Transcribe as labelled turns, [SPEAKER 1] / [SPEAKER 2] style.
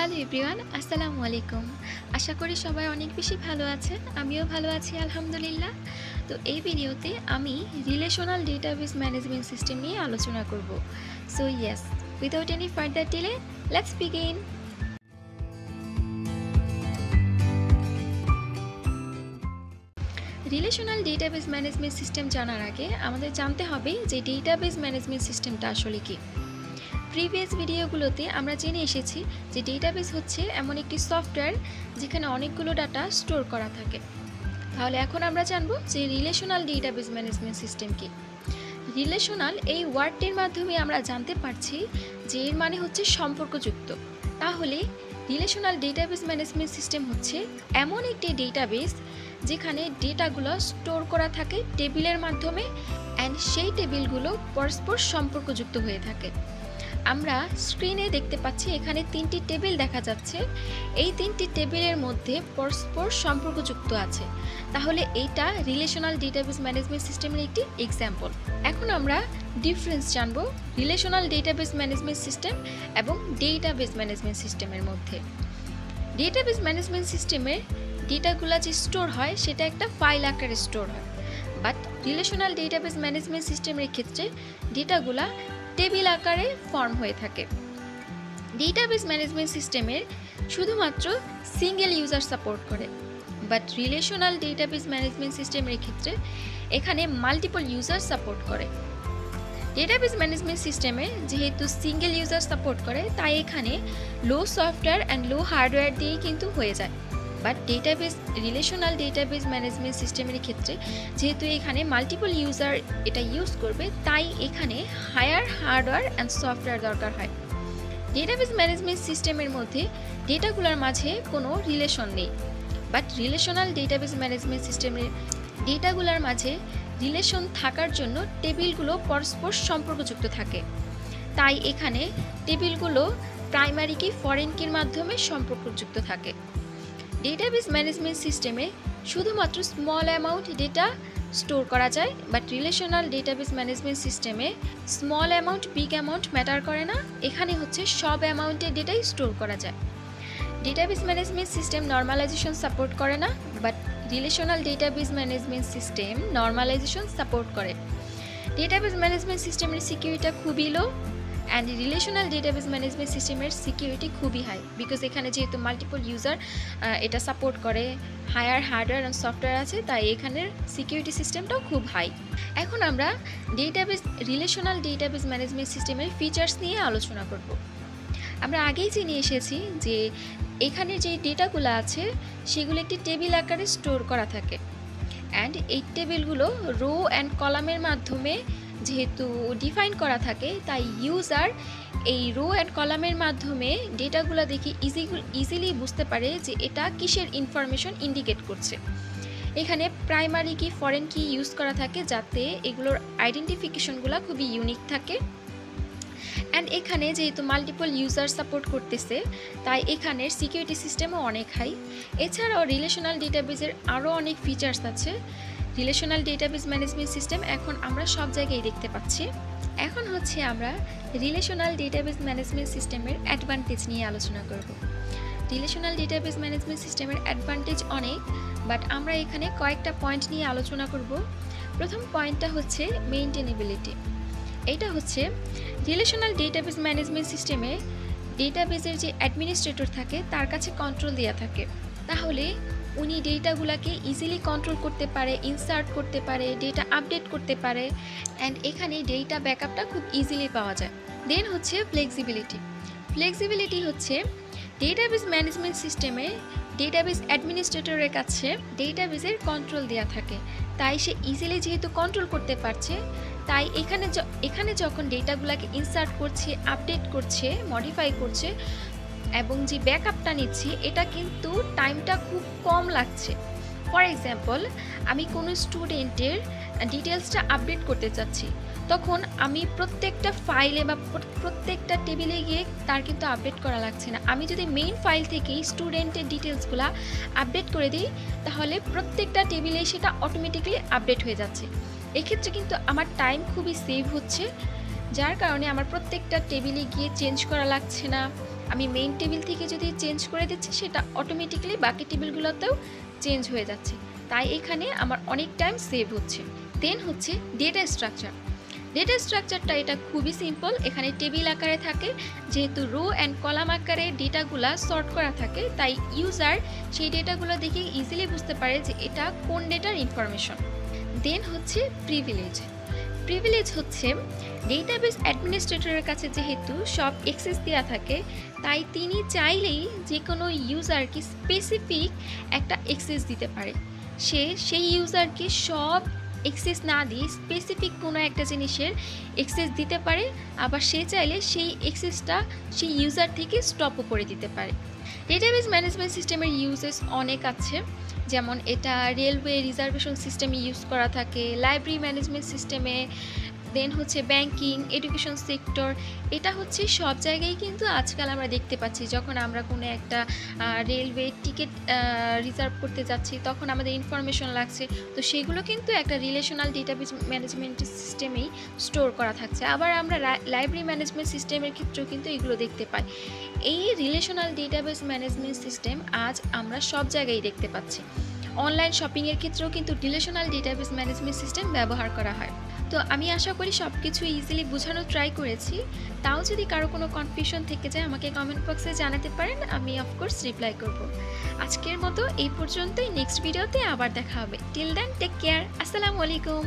[SPEAKER 1] Hello everyone, আসসালামু আলাইকুম। আশা করি সবাই অনেক বেশি ভালো আছেন। আমিও ভালো আছি আলহামদুলিল্লাহ। তো এই ভিডিওতে আমি রিলেশনাল ডেটাবেস ম্যানেজমেন্ট সিস্টেম নিয়ে আলোচনা করব। So yes, without any further delay, let's begin. Relational database management system জানার আগে আমাদের জানতে হবে যে ডেটাবেস ম্যানেজমেন্ট সিস্টেমটা আসলে কি। প্রিভিয়াস ভিডিওগুলোতে আমরা জেনে এসেছি যে ডেটাবেস হচ্ছে এমন একটি সফটওয়্যার যেখানে অনেকগুলো ডাটা স্টোর করা থাকে। তাহলে এখন আমরা জানব যে রিলেশনাল ডেটাবেস ম্যানেজমেন্ট সিস্টেম কি। রিলেশনাল এই ওয়ার্ডটির মাধ্যমে আমরা জানতে পারছি যে এর মানে হচ্ছে সম্পর্কযুক্ত। তাহলে রিলেশনাল ডেটাবেস ম্যানেজমেন্ট সিস্টেম হচ্ছে এমন একটি ডেটাবেস যেখানে ডেটাগুলো স্টোর করা থাকে টেবিলের মাধ্যমে অ্যান্ড সেই টেবিলগুলো পরস্পর সম্পর্কযুক্ত হয়ে থাকে। আমরা স্ক্রিনে দেখতে পাচ্ছি এখানে তিনটি টেবিল দেখা যাচ্ছে। এই তিনটি টেবিলের মধ্যে পরস্পর সম্পর্কযুক্ত আছে। তাহলে এইটা রিলেশনাল ডেটাবেস ম্যানেজমেন্ট সিস্টেমের একটি এক্সাম্পল। এখন আমরা ডিফারেন্স জানব রিলেশনাল ডেটাবেস ম্যানেজমেন্ট সিস্টেম এবং ডেটাবেস ম্যানেজমেন্ট সিস্টেমের মধ্যে। ডেটাবেস ম্যানেজমেন্ট সিস্টেমের ডেটাগুলো যে স্টোর হয় সেটা একটা ফাইল আকারে স্টোর হয়, বাট রিলেশনাল ডেটাবেস ম্যানেজমেন্ট সিস্টেমের ক্ষেত্রে ডেটাগুলা টেবিল আকারে ফর্ম হয়ে থাকে। ডেটাবেস ম্যানেজমেন্ট সিস্টেমের শুধুমাত্র সিঙ্গেল ইউজার সাপোর্ট করে, বাট রিলেশনাল ডেটাবেস ম্যানেজমেন্ট সিস্টেমের ক্ষেত্রে এখানে মাল্টিপল ইউজার সাপোর্ট করে। ডেটাবেস ম্যানেজমেন্ট সিস্টেমে যেহেতু সিঙ্গেল ইউজার সাপোর্ট করে তাই এখানে লো সফটওয়্যার অ্যান্ড লো হার্ডওয়্যার দিয়েই কিন্তু হয়ে যায়। বাট রিলেশনাল ডেটাবেস ম্যানেজমেন্ট সিস্টেমের ক্ষেত্রে যেহেতু এখানে মাল্টিপল ইউজার এটা ইউজ করবে তাই এখানে হায়ার হার্ডওয়্যার অ্যান্ড সফটওয়্যার দরকার হয়। ডেটাবেস ম্যানেজমেন্ট সিস্টেমের মধ্যে ডেটাগুলোর মাঝে কোনো রিলেশন নেই, বাট রিলেশনাল ডেটাবেস ম্যানেজমেন্ট সিস্টেমের ডেটাগুলোর মাঝে রিলেশন থাকার জন্য টেবিলগুলো পরস্পর সম্পর্কযুক্ত থাকে। তাই এখানে টেবিলগুলো প্রাইমারি কি ফরেন কির মাধ্যমে সম্পর্কযুক্ত থাকে। ডেটাবেস ম্যানেজমেন্ট সিস্টেমে শুধুমাত্র স্মল অ্যামাউন্ট ডেটা স্টোর করা যায়, বাট রিলেশনাল ডেটাবেস ম্যানেজমেন্ট সিস্টেমে small amount big amount matter করে না। এখানে হচ্ছে সব অ্যামাউন্টের ডেটাই স্টোর করা যায়। Database management system normalisation support করে না, but relational database management system normalisation support করে। ডেটাবেস ম্যানেজমেন্ট সিস্টেমের সিকিউরিটিটা খুবই low and relational database management সিস্টেমের সিকিউরিটি খুবই হাই, বিকজ এখানে যেহেতু মাল্টিপল ইউজার এটা সাপোর্ট করে, হায়ার হার্ডওয়্যার অ্যান্ড সফটওয়্যার আছে, তাই এখানের সিকিউরিটি সিস্টেমটাও খুব হাই। এখন আমরা রিলেশনাল ডেটাবেস ম্যানেজমেন্ট সিস্টেমের ফিচার্স নিয়ে আলোচনা করব। আমরা আগেই জেনে এসেছি যে এখানে যে ডেটাগুলো আছে সেগুলো একটি টেবিল আকারে স্টোর করা থাকে অ্যান্ড এই টেবিলগুলো রো অ্যান্ড কলামের মাধ্যমে যেহেতু ডিফাইন করা থাকে তাই ইউজার এই রো অ্যান্ড কলামের মাধ্যমে ডেটাগুলো দেখে ইজিলি বুঝতে পারে যে এটা কিসের ইনফরমেশন ইন্ডিকেট করছে। এখানে প্রাইমারি কি ফরেন কি ইউজ করা থাকে যাতে এগুলোর আইডেন্টিফিকেশনগুলো খুবই ইউনিক থাকে। অ্যান্ড এখানে যেহেতু মাল্টিপল ইউজার সাপোর্ট করতেছে তাই এখানের সিকিউরিটি সিস্টেমও অনেক হাই। এছাড়াও রিলেশনাল ডেটাবেসের আরও অনেক ফিচার্স আছে। রিলেশনাল ডেটাবেস ম্যানেজমেন্ট সিস্টেম এখন আমরা সব জায়গায় দেখতে পাচ্ছি। এখন হচ্ছে আমরা রিলেশনাল ডেটাবেস ম্যানেজমেন্ট সিস্টেমের অ্যাডভান্টেজ নিয়ে আলোচনা করব। রিলেশনাল ডেটাবেস ম্যানেজমেন্ট সিস্টেমের অ্যাডভান্টেজ অনেক, বাট আমরা এখানে কয়েকটা পয়েন্ট নিয়ে আলোচনা করব। প্রথম পয়েন্টটা হচ্ছে মেইনটেনেবিলিটি। এটা হচ্ছে রিলেশনাল ডেটাবেস ম্যানেজমেন্ট সিস্টেমে ডেটাবেসের যে অ্যাডমিনিস্ট্রেটর থাকে তার কাছে কন্ট্রোল দেওয়া থাকে। তাহলে উনি ডেটাগুলোকে ইজিলি কন্ট্রোল করতে পারে, ইনসার্ট করতে পারে, ডেটা আপডেট করতে পারে অ্যান্ড এখানে ডেটা ব্যাকআপটা খুব ইজিলি পাওয়া যায়। দেন হচ্ছে ফ্লেক্সিবিলিটি হচ্ছে ডেটাবেস ম্যানেজমেন্ট সিস্টেমে ডেটাবেস অ্যাডমিনিস্ট্রেটরের কাছে ডেটাবেসের কন্ট্রোল দেওয়া থাকে, তাই সে ইজিলি যেহেতু কন্ট্রোল করতে পারছে তাই এখানে যখন ডেটাগুলোকে ইনসার্ট করছে, আপডেট করছে, মডিফাই করছে এবং যে ব্যাকআপটা নিচ্ছি এটা কিন্তু টাইমটা খুব কম লাগছে। ফর এক্সাম্পল, আমি কোনো স্টুডেন্টের ডিটেলসটা আপডেট করতে চাচ্ছি, তখন আমি প্রত্যেকটা ফাইলে বা প্রত্যেকটা টেবিলে গিয়ে তার কিন্তু আপডেট করা লাগছে না। আমি যদি মেইন ফাইল থেকেই স্টুডেন্টের ডিটেলসগুলো আপডেট করে দিই তাহলে প্রত্যেকটা টেবিলে সেটা অটোমেটিক্যালি আপডেট হয়ে যাচ্ছে। এক্ষেত্রে কিন্তু আমার টাইম খুবই সেভ হচ্ছে, যার কারণে আমার প্রত্যেকটা টেবিলে গিয়ে চেঞ্জ করা লাগছে না আমি মেইন টেবিল থেকে যদি চেঞ্জ করে দিচ্ছি সেটা অটোমেটিক্যালি বাকি টেবিলগুলোতেও চেঞ্জ হয়ে যাচ্ছে, তাই এখানে আমার অনেক টাইম সেভ হচ্ছে। দেন হচ্ছে ডেটা স্ট্রাকচার। ডেটা স্ট্রাকচারটা এটা খুবই সিম্পল, এখানে টেবিল আকারে থাকে, যেহেতু রো অ্যান্ড কলাম আকারে ডেটাগুলো সর্ট করা থাকে তাই ইউজার সেই ডেটাগুলো দেখে ইজিলি বুঝতে পারে যে এটা কোন ডেটার ইনফরমেশন। দেন হচ্ছে প্রিভিলেজ। প্রিভিলেজ হচ্ছে ডেটাবেস অ্যাডমিনিস্ট্রেটরের কাছে যেহেতু সব অ্যাক্সেস দেওয়া থাকে তাই তিনি চাইলেই যে কোনো ইউজারকে স্পেসিফিক একটা অ্যাক্সেস দিতে পারে। সে সেই ইউজারকে সব অ্যাক্সেস না দিয়ে স্পেসিফিক কোনো একটা জিনিসের অ্যাক্সেস দিতে পারে, আবার সে চাইলে সেই অ্যাক্সেসটা সেই ইউজার থেকে স্টপও করে দিতে পারে। ডেটাবেস ম্যানেজমেন্ট সিস্টেমের ইউজেস অনেক আছে, যেমন এটা রেলওয়ে রিজার্ভেশন সিস্টেমে ইউজ করা থাকে, লাইব্রেরি ম্যানেজমেন্ট সিস্টেমে, দেন হচ্ছে ব্যাংকিং, এডুকেশন সেক্টর। এটা হচ্ছে সব জায়গায় কিন্তু আজকাল আমরা দেখতে পাচ্ছি, যখন আমরা কোনো একটা রেলওয়ে টিকিট রিজার্ভ করতে যাচ্ছি তখন আমাদের ইনফরমেশন লাগছে, তো সেগুলো কিন্তু একটা রিলেশনাল ডেটাবেস ম্যানেজমেন্ট সিস্টেমেই স্টোর করা থাকছে। আবার আমরা লাইব্রেরি ম্যানেজমেন্ট সিস্টেমের ক্ষেত্রেও কিন্তু এগুলো দেখতে পাই। এই রিলেশনাল ডেটাবেস ম্যানেজমেন্ট সিস্টেম আজ আমরা সব জায়গায় দেখতে পাচ্ছি। অনলাইন শপিংয়ের ক্ষেত্রেও কিন্তু রিলেশনাল ডেটাবেস ম্যানেজমেন্ট সিস্টেম ব্যবহার করা হয়। তো আমি আশা করি সব কিছু ইজিলি বোঝানোর ট্রাই করেছি। তাও যদি কারো কোনো কনফিউশন থেকে যায় আমাকে কমেন্ট বক্সে জানাতে পারেন, আমি অফকোর্স রিপ্লাই করব। আজকের মতো এই পর্যন্তই, নেক্সট ভিডিওতে আবার দেখা হবে। টিল দেন টেক কেয়ার, আসসালামু আলাইকুম।